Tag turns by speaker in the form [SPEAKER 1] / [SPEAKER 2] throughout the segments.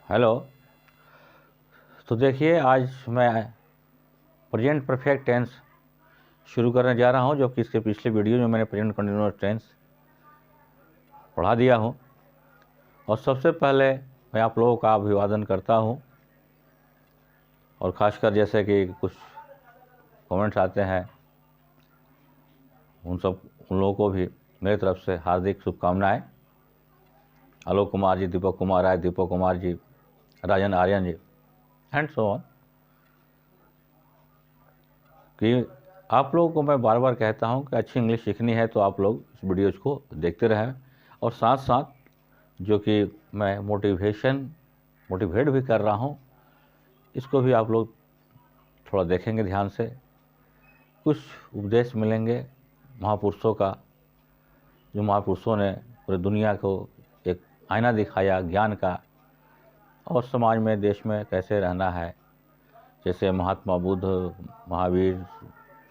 [SPEAKER 1] Hello. तो देखिए, आज मैं प्रेजेंट परफेक्ट टेंस शुरू करने जा रहा हूं, जो कि इसके पिछले वीडियो में मैंने प्रेजेंट कंटिन्यूअस टेंस पढ़ा दिया हूं। और सबसे पहले मैं आप लोगों का अभिवादन करता हूं, और ख़ासकर जैसे कि कुछ कमेंट्स आते हैं, उन लोगों को भी मेरी तरफ से हार्दिक शुभकामनाएं। आलोक कुमार जी, दीपक कुमार राय, दीपक कुमार जी, राजन आर्यन जी एंड सो ऑन। कि आप लोगों को मैं बार बार कहता हूं कि अच्छी इंग्लिश सीखनी है तो आप लोग इस वीडियोज़ को देखते रहें, और साथ साथ जो कि मैं मोटिवेट भी कर रहा हूं, इसको भी आप लोग थोड़ा देखेंगे ध्यान से। कुछ उपदेश मिलेंगे महापुरुषों का, जो महापुरुषों ने पूरी दुनिया को एक आईना दिखाया ज्ञान का, और समाज में देश में कैसे रहना है। जैसे महात्मा बुद्ध, महावीर,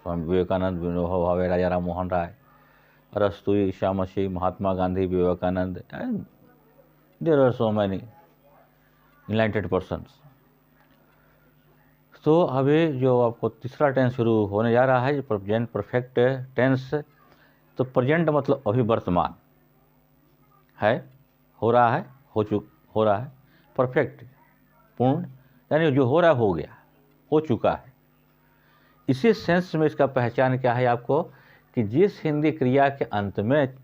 [SPEAKER 1] स्वामी विवेकानंद, विनोबा भावे, राजा राम मोहन राय, अरस्तु, ईसा मसीह, Mahatma Gandhi, Vivekananda, and there are so many enlightened persons. तो अभी जो आपको तीसरा टेंस शुरू होने जा रहा है, प्रेजेंट परफेक्ट टेंस। तो प्रेजेंट मतलब अभी वर्तमान है, हो रहा है, हो रहा है। परफेक्ट पूर्ण, यानी जो हो रहा है हो गया, हो चुका है। इसी सेंस में इसका पहचान क्या है आपको, कि जिस हिंदी क्रिया के अंत में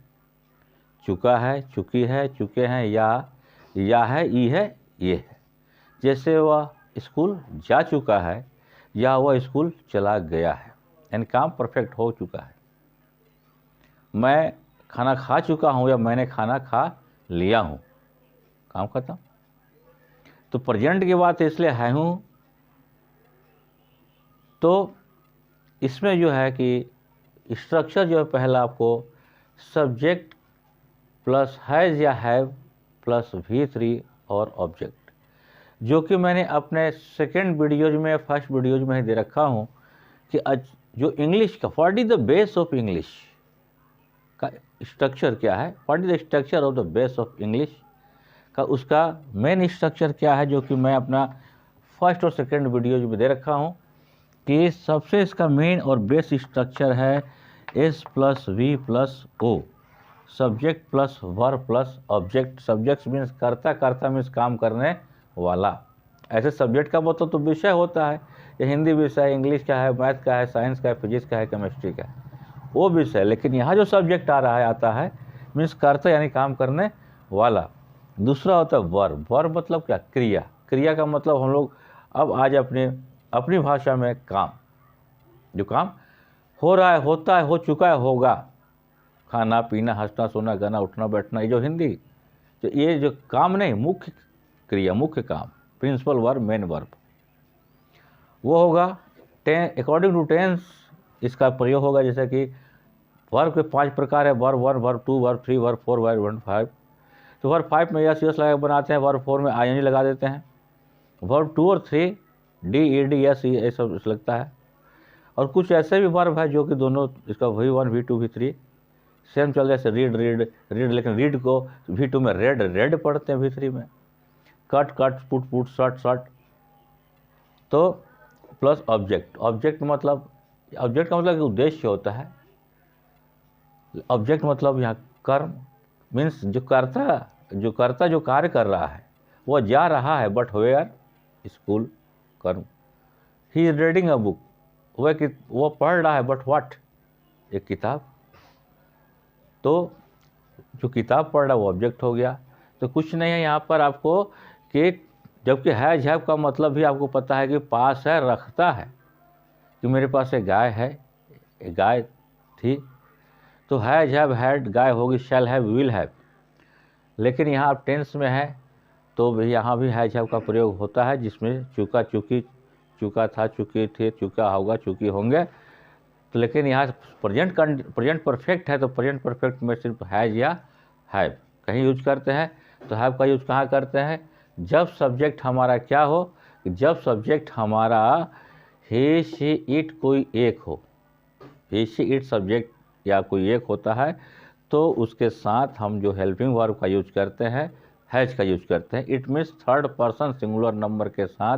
[SPEAKER 1] चुका है, चुकी है, चुके हैं, या है, ई है, ये है। जैसे वह स्कूल जा चुका है, या वह स्कूल चला गया है, यानी काम परफेक्ट हो चुका है। मैं खाना खा चुका हूँ, या मैंने खाना खा लिया हूँ, काम खत्म। तो प्रेजेंट की बात इसलिए है हूँ, तो इसमें जो है कि स्ट्रक्चर जो है पहला आपको सब्जेक्ट प्लस हैज़ या हैव प्लस V3 और ऑब्जेक्ट, जो कि मैंने अपने सेकेंड वीडियोज में, फर्स्ट वीडियोज में ही दे रखा हूँ कि जो इंग्लिश का what is the base of English का स्ट्रक्चर क्या है, what is the structure of the base of English का, उसका मेन स्ट्रक्चर क्या है, जो कि मैं अपना फर्स्ट और सेकेंड वीडियोज में दे रखा हूँ कि सबसे इसका मेन और बेस स्ट्रक्चर है S plus V plus O, subject plus verb plus object. Subject means कर्ता मीन्स काम करने वाला। ऐसे सब्जेक्ट का मतलब तो विषय होता है, ये हिंदी विषय, इंग्लिश का है, मैथ का है, साइंस का है, फिजिक्स का है, केमिस्ट्री का है, वो विषय। लेकिन यहाँ जो सब्जेक्ट आता है मीन्स कर्ता, यानी काम करने वाला। दूसरा होता है वर्ब। वर्ब मतलब क्या, क्रिया। क्रिया का मतलब हम लोग अब आज अपनी भाषा में काम, जो काम हो रहा है, होता है, हो चुका है, होगा। खाना पीना, हंसना सोना, गाना, उठना बैठना, ये जो हिंदी, तो ये जो काम नहीं, मुख्य क्रिया, मुख्य काम, प्रिंसिपल वर्ब, मेन वर्ब, वो होगा। अकॉर्डिंग टू टेंस इसका प्रयोग होगा। जैसे कि वर्ब के 5 प्रकार है, verb 1, verb 2, verb 3, verb 4, verb 5। तो वर्ब 5 में यस यस लगा बनाते हैं, वर्ब 4 में ING लगा देते हैं, वर्ब 2 और 3 DED यस ये सब लगता है। और कुछ ऐसे भी वर्ब है जो कि दोनों, इसका V1 V2 V3 सेम चल, जैसे रीड, लेकिन रीड को V2 में रेड पढ़ते हैं, V3 में कट, पुट, शर्ट। तो प्लस ऑब्जेक्ट का मतलब उद्देश्य होता है। ऑब्जेक्ट मतलब यहाँ कर्म, मीन्स जो कर्ता जो कार्य कर रहा है, वह जा रहा है, बट वेयर, स्कूल, कर्म। He is reading a book, वह पढ़ रहा है, बट व्हाट, एक किताब। तो जो किताब पढ़ रहा है वो ऑब्जेक्ट हो गया। तो कुछ नहीं है यहाँ पर आपको, कि जबकि हैज हैव का मतलब भी आपको पता है कि पास है, रखता है, कि मेरे पास एक गाय है, एक गाय थी। तो हैज हैव हैड गाय होगी, शैल हैव विल हैव। लेकिन यहाँ आप टेंस में है तो भी यहाँ भी हैज हैव का प्रयोग होता है, जिसमें चुका, चुकी, चुका था, चुके थे, चुका होगा, चुकी होंगे। तो लेकिन यहाँ प्रेजेंट परफेक्ट है, तो प्रेजेंट परफेक्ट में सिर्फ हैज या हैव कहीं यूज करते हैं। तो हैव का यूज कहाँ करते हैं, जब सब्जेक्ट हमारा क्या हो, जब सब्जेक्ट हमारा ही, शी, इट कोई एक हो। ही, शी, इट सब्जेक्ट या कोई एक होता है, तो उसके साथ हम जो हेल्पिंग वर्ब का यूज करते हैं हैज का यूज करते हैं। It means third person singular number के साथ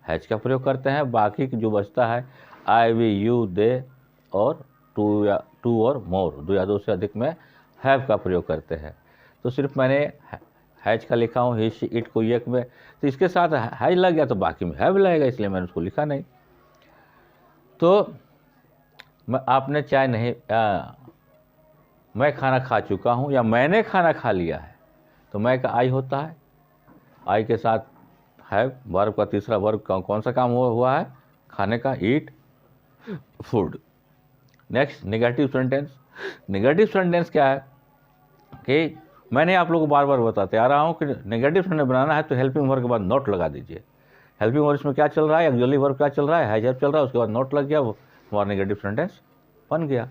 [SPEAKER 1] हैज का प्रयोग करते हैं। बाकी जो बचता है आई, वी, यू, दे और टू और मोर, दो या दो से अधिक में हैव का प्रयोग करते हैं। तो सिर्फ मैंने हैज का लिखा हूँ, ही, शी, इट को एक में, तो इसके साथ हैज लग गया तो बाकी में हैव लगेगा, इसलिए मैंने उसको लिखा नहीं। तो आपने चाय नहीं, मैं खाना खा चुका हूँ या मैंने खाना खा लिया है, तो मैं का आई होता है, आई के साथ हैव, वर्ब का तीसरा वर्ब कौन सा काम हुआ है, खाने का, eat food. Next negative sentence. Negative sentence क्या है कि मैंने आप लोगों को बार बार बताते आ रहा हूँ कि नेगेटिव सेंटेंस बनाना है तो हेल्पिंग वर्ब के बाद नोट लगा दीजिए। हेल्पिंग वर्ब इसमें क्या चल रहा है, ऑक्सिलरी वर्ब क्या चल रहा है, हैज हैव चल रहा है, उसके बाद नोट लग गया, वो हमारा नेगेटिव सेंटेंस बन गया।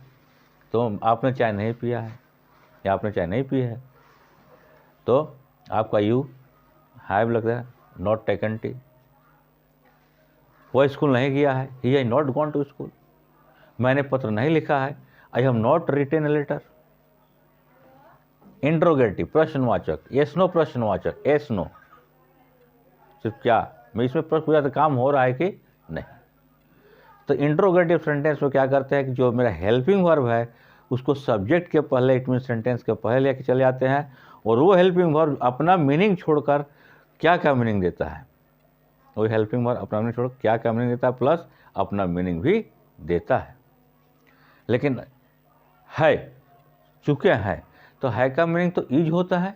[SPEAKER 1] तो आपने चाय नहीं पिया है या आपने चाय नहीं पी है, तो आपका यू हैव लग रहा है, नॉट टेकन टी। वो स्कूल नहीं गया है, he has not gone to school. मैंने पत्र नहीं लिखा है, I have not written a letter. Interrogative प्रश्नवाचक, यस नो प्रश्नवाचक, यस नो, सिर्फ क्या, मैं इसमें पूरा काम हो रहा है कि नहीं। तो इंट्रोगेटिव सेंटेंस में क्या करते हैं कि जो मेरा हेल्पिंग वर्ब है उसको सब्जेक्ट के पहले, इट मीन सेंटेंस के पहले लेके चले जाते हैं, और वो हेल्पिंग वर्ब अपना मीनिंग छोड़कर क्या क्या मीनिंग देता है, वो हेल्पिंग वर्ब अपना मीनिंग छोड़ क्या क्या मीनिंग देता है, प्लस अपना मीनिंग भी देता है। लेकिन है, चुके हैं, तो है का मीनिंग तो इज होता है,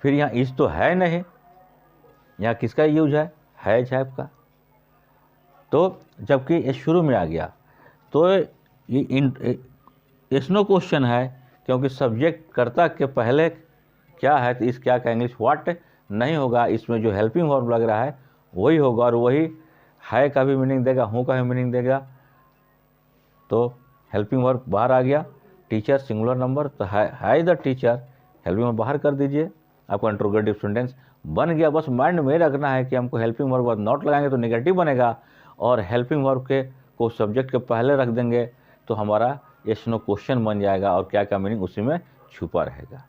[SPEAKER 1] फिर यहाँ इज तो है नहीं, यहाँ किसका यूज है, हैज हैव का। तो जबकि ये शुरू में आ गया तो ये इसनो क्वेश्चन है, क्योंकि सब्जेक्ट कर्ता के पहले क्या है, तो इस क्या का इंग्लिश व्हाट नहीं होगा, इसमें जो हेल्पिंग वर्ब लग रहा है वही होगा, और वही है का भी मीनिंग देगा, हूँ का भी मीनिंग देगा। तो हेल्पिंग वर्ब बाहर आ गया, टीचर सिंगुलर नंबर, तो है द टीचर, हेल्पिंग वर्ब बाहर कर दीजिए, आपका इंट्रोगेटिव सेंटेंस बन गया। बस माइंड में रखना है कि हमको हेल्पिंग वर्ब नॉट लगाएंगे तो नेगेटिव बनेगा, और हेल्पिंग वर्ब के को सब्जेक्ट के पहले रख देंगे तो हमारा यस नो क्वेश्चन बन जाएगा, और क्या क्या मीनिंग उसी में छुपा रहेगा।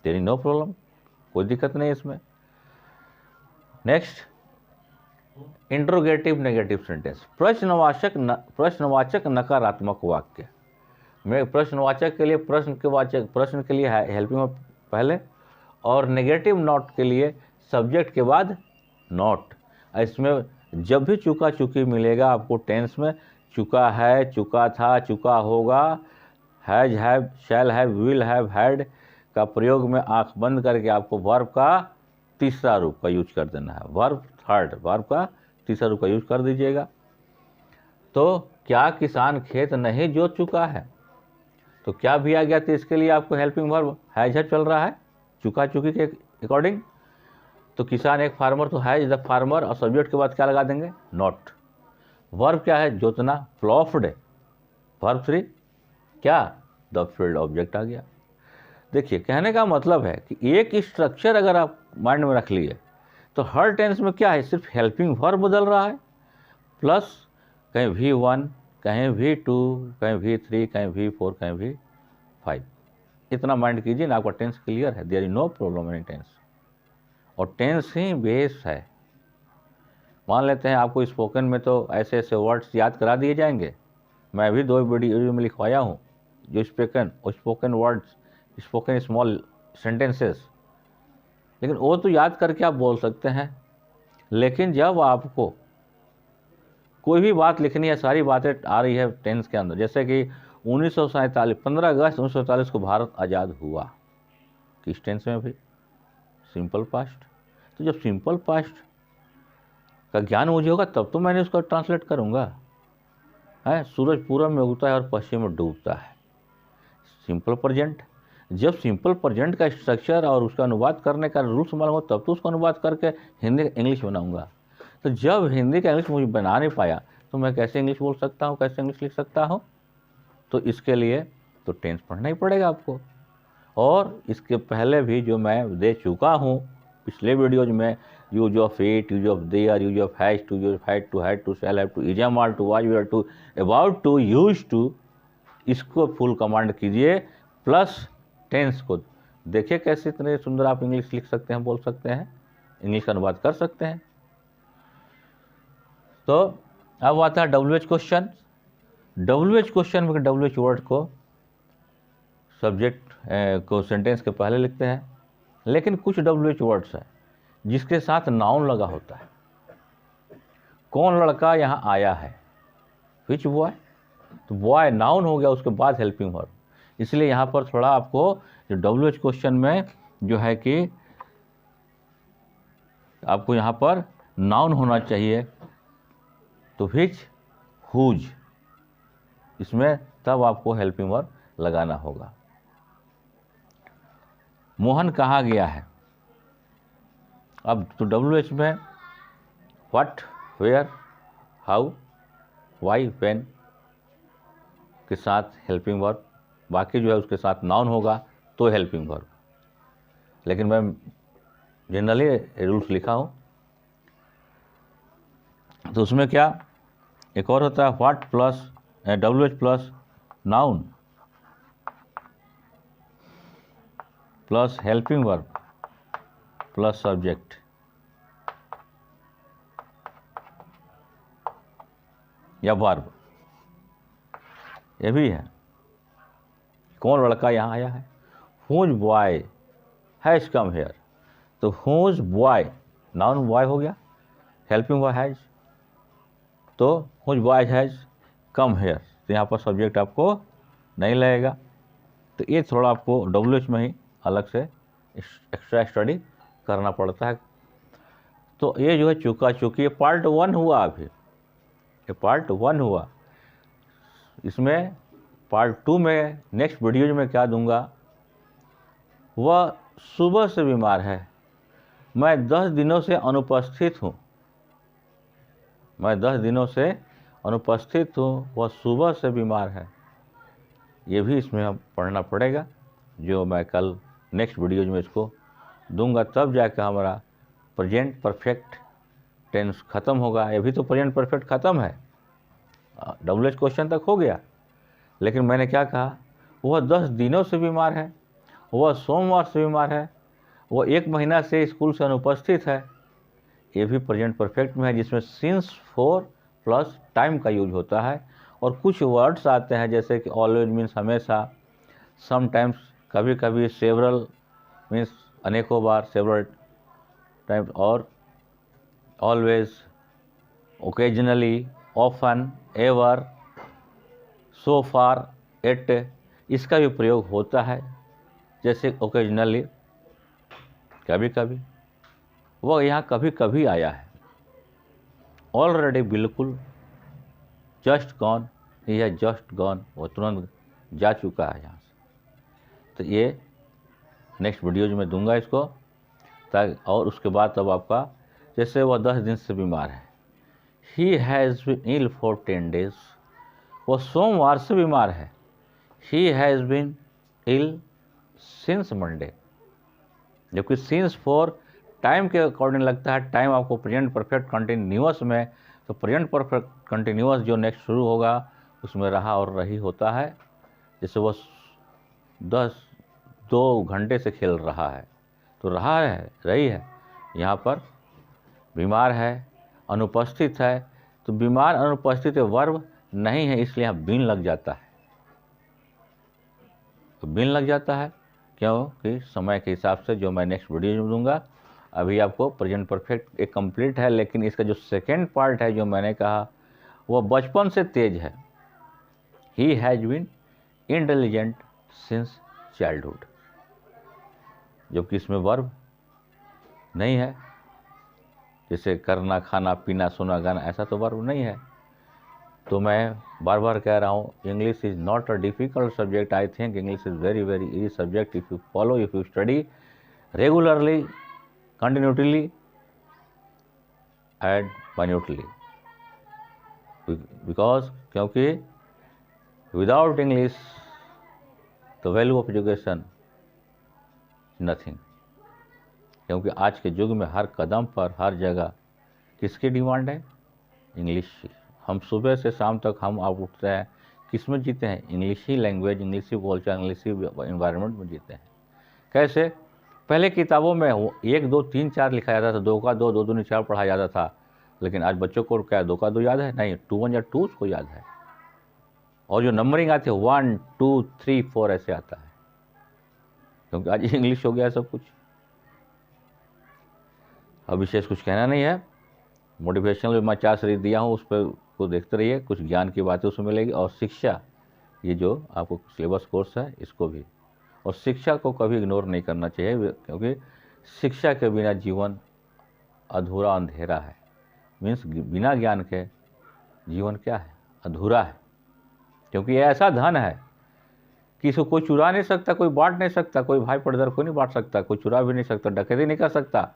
[SPEAKER 1] तेरी नो प्रॉब्लम, कोई दिक्कत नहीं इसमें। Next interrogative negative sentence. प्रश्नवाचक नकारात्मक वाक्य में प्रश्नवाचक के लिए प्रश्न के लिए हेल्पिंग वर्ब पहले, और नेगेटिव नॉट के लिए सब्जेक्ट के बाद नॉट। इसमें जब भी चुका चुकी मिलेगा आपको टेंस में, चुका है, चुका था, चुका होगा, has have, shall have, will have, had का प्रयोग में आंख बंद करके आपको वर्ब का तीसरा रूप का यूज कर देना है, वर्ब थर्ड, वर्ब का तीसरा रूप का यूज कर दीजिएगा। तो क्या किसान खेत नहीं जोत चुका है, तो क्या भी आ गया, तो इसके लिए आपको हेल्पिंग वर्ब हैज चल रहा है चुका चुकी के अकॉर्डिंग। तो किसान एक फार्मर, तो हैज द फार्मर, और सब्जेक्ट के बाद क्या लगा देंगे, नॉट। वर्ब क्या है, जोतना, प्लॉफ्ड, वर्ब 3 क्या, द फील्ड, ऑब्जेक्ट आ गया। देखिए कहने का मतलब है कि एक स्ट्रक्चर अगर आप माइंड में रख लिए तो हर टेंस में क्या है, सिर्फ हेल्पिंग वर्ब बदल रहा है, प्लस कहीं V1, कहीं V2, कहीं V3, कहीं V4, कहीं V5। इतना माइंड कीजिए ना, आपका टेंस क्लियर है, there is no problem in tense, और टेंस ही बेस है। मान लेते हैं आपको स्पोकन में तो ऐसे ऐसे वर्ड्स याद करा दिए जाएंगे, मैं भी 2 वीडियो में लिखवाया हूँ जो spoken words, spoken small sentences, लेकिन वो तो याद करके आप बोल सकते हैं। लेकिन जब आपको कोई भी बात लिखनी है, सारी बातें आ रही है टेंस के अंदर, जैसे कि 1947 15 अगस्त 1947 को भारत आज़ाद हुआ, किस टेंस में भी, सिंपल पास्ट। तो जब सिंपल पास्ट का ज्ञान मुझे होगा तब तो मैंने उसको ट्रांसलेट करूँगा। है, सूरज पूरब में उगता है और पश्चिम में डूबता है, सिंपल प्रेजेंट। जब सिंपल प्रेजेंट का स्ट्रक्चर और उसका अनुवाद करने का रूल्स मालूम हो तब तो उसका अनुवाद करके हिंदी इंग्लिश बनाऊंगा। तो जब हिंदी का इंग्लिश मुझे बना नहीं पाया तो मैं कैसे इंग्लिश बोल सकता हूँ, कैसे इंग्लिश लिख सकता हूँ। तो इसके लिए तो टेंस पढ़ना ही पड़ेगा आपको। और इसके पहले भी जो मैं दे चुका हूँ पिछले वीडियोज में, use of it, use of there, use of has to, use of had to, shall have to, is am are to, was were to, about to, used to, इसको फुल कमांड कीजिए, plus tense को देखिए कैसे इतने सुंदर आप English लिख सकते हैं, बोल सकते हैं, इंग्लिश का अनुवाद कर सकते हैं। तो अब आता है WH क्वेश्चन। WH क्वेश्चन में WH वर्ड को सब्जेक्ट को सेंटेंस के पहले लिखते हैं, लेकिन कुछ WH वर्ड्स हैं जिसके साथ नाउन लगा होता है। कौन लड़का यहाँ आया है, विच बॉय, तो बॉय नाउन हो गया, उसके बाद हेल्पिंग वर्ब। इसलिए यहाँ पर थोड़ा आपको जो WH क्वेश्चन में जो है कि आपको यहाँ पर नाउन होना चाहिए, तो विच, हुज, इसमें तब आपको हेल्पिंग वर्ब लगाना होगा। मोहन कहाँ गया है, अब तो WH में what, where, how, why, when के साथ हेल्पिंग वर्ब, बाकी जो है उसके साथ नाउन होगा तो हेल्पिंग वर्ब। लेकिन मैं जनरली रूल्स लिखा हूँ, तो उसमें क्या एक और होता है what plus WH plus noun plus helping verb plus subject. या वर्ब, ये भी है। कौन लड़का यहाँ आया है, whose boy has come here, तो हुज बॉय नाउन बॉय हो गया, हेल्पिंग वर्ब हैज, तो whose boy has come here, तो यहाँ पर सब्जेक्ट आपको नहीं लगेगा। तो ये थोड़ा आपको WH में ही अलग से एक्स्ट्रा स्टडी करना पड़ता है। तो ये जो है चुका चुकी, ये पार्ट 1 हुआ, अभी ये पार्ट 1 हुआ। इसमें पार्ट 2 में नेक्स्ट वीडियो में क्या दूंगा, वह सुबह से बीमार है, मैं 10 दिनों से अनुपस्थित हूँ, मैं 10 दिनों से अनुपस्थित हूँ, वह सुबह से बीमार है। ये भी इसमें हम पढ़ना पड़ेगा, जो मैं कल नेक्स्ट वीडियो में इसको दूंगा, तब जाकर हमारा प्रेजेंट परफेक्ट टेंस ख़त्म होगा। ये भी तो प्रेजेंट परफेक्ट ख़त्म है, WH क्वेश्चन तक हो गया। लेकिन मैंने क्या कहा, वह 10 दिनों से बीमार है, वह सोमवार से बीमार है, वह 1 महीना से स्कूल से अनुपस्थित है। ये भी प्रेजेंट परफेक्ट में है, जिसमें सिंस, फॉर प्लस टाइम का यूज होता है। और कुछ वर्ड्स आते हैं जैसे कि ऑलवेज मीन्स हमेशा, समटाइम्स कभी कभी, सेवरल मीन्स अनेकों बार, सेवरल टाइम्स, और ऑलवेज, ओकेजनली, ऑफन, एवर, सो फार, एट, इसका भी प्रयोग होता है। जैसे ओकेजनली कभी कभी, वह यहाँ कभी कभी आया है, ऑलरेडी बिल्कुल, जस्ट गॉन, यह जस्ट गॉन, वो तुरंत जा चुका है यहाँ से। तो ये नेक्स्ट वीडियो में दूंगा इसको, ताकि, और उसके बाद तब आपका, जैसे वह 10 दिन से बीमार है, he has been ill for 10 days, वो सोमवार से बीमार है, he has been ill since Monday. जबकि सिंस फॉर टाइम के अकॉर्डिंग लगता है, टाइम आपको प्रेजेंट परफेक्ट कंटिन्यूअस में, तो प्रेजेंट परफेक्ट कंटिन्यूअस जो नेक्स्ट शुरू होगा उसमें रहा और रही होता है। जैसे वो 2 घंटे से खेल रहा है, तो रहा है, रही है, यहाँ पर बीमार है, अनुपस्थित है, तो बीमार अनुपस्थित वर्ब नहीं है, इसलिए यहाँ बीन लग जाता है। तो बीन लग जाता है क्योंकि समय के हिसाब से, जो मैं नेक्स्ट वीडियो में दूंगा। अभी आपको प्रेजेंट परफेक्ट एक कंप्लीट है, लेकिन इसका जो सेकेंड पार्ट है, जो मैंने कहा, वह बचपन से तेज है, he has been intelligent since childhood, जबकि इसमें वर्ब नहीं है। जैसे करना, खाना, पीना, सोना, गाना, ऐसा तो वर्ब नहीं है। तो मैं बार बार कह रहा हूँ, English is not a difficult subject, I think English is very very easy subject if you follow, if you study regularly, continuously and minutely. Because, क्योंकि without English the value of education nothing. क्योंकि आज के युग में हर कदम पर, हर जगह किसकी demand है, इंग्लिश की। हम सुबह से शाम तक हम आप उठते हैं, किस में जीते हैं, इंग्लिश ही लैंग्वेज, इंग्लिश ही बोलचाल, इंग्लिश ही इन्वायरमेंट में जीते हैं। कैसे? पहले किताबों में 1 2 3 4 लिखा जाता था, 2 का 2 2 दूनी 4 पढ़ाया जाता था, लेकिन आज बच्चों को क्या 2 का 2 याद है? नहीं, 2 1 या 2 उसको याद है। और जो नंबरिंग आती है 1 2 3 4 ऐसे आता है, क्योंकि आज इंग्लिश हो गया सब कुछ। अब विशेष कुछ कहना नहीं है। मोटिवेशनल मैं 4 सीरीज दिया हूँ, उस पर को देखते रहिए, कुछ ज्ञान की बातें उसमें मिलेगी। और शिक्षा, ये जो आपको सिलेबस कोर्स है इसको भी, और शिक्षा को कभी इग्नोर नहीं करना चाहिए, क्योंकि शिक्षा के बिना जीवन अधूरा अंधेरा है। मीन्स बिना ज्ञान के जीवन क्या है? अधूरा है। क्योंकि ये ऐसा धन है कि इसको कोई चुरा नहीं सकता, कोई बांट नहीं सकता, कोई भाई पड़ोसी कोई नहीं बांट सकता, कोई चुरा भी नहीं सकता, डकैती नहीं कर सकता।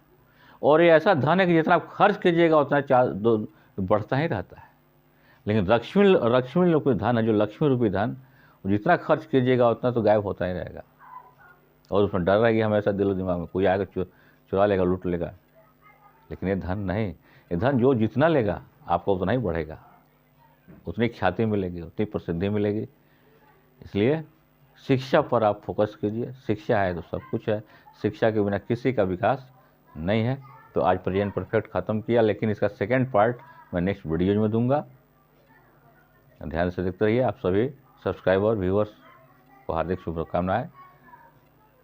[SPEAKER 1] और ये ऐसा धन है कि जितना आप खर्च कीजिएगा उतना बढ़ता ही रहता है। लेकिन लक्ष्मी रूपी धन है, जो लक्ष्मी रूपी धन, जितना खर्च कीजिएगा उतना तो गायब होता ही रहेगा। और उसमें डर रहेगी हमेशा दिलो दिमाग में, कोई आएगा चुरा लेगा, लूट लेगा। लेकिन ये धन नहीं, ये धन जो जितना लेगा आपको उतना ही बढ़ेगा, उतनी ख्याति मिलेगी, उतनी प्रसिद्धि मिलेगी। इसलिए शिक्षा पर आप फोकस कीजिए। शिक्षा है तो सब कुछ है, शिक्षा के बिना किसी का विकास नहीं है। तो आज प्रेजेंट परफेक्ट ख़त्म किया, लेकिन इसका सेकेंड पार्ट मैं नेक्स्ट वीडियो में दूंगा। ध्यान से देखते रहिए। आप सभी सब्सक्राइबर व्यूअर्स को हार्दिक शुभकामनाएं।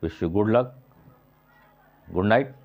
[SPEAKER 1] Wish you good luck, good night.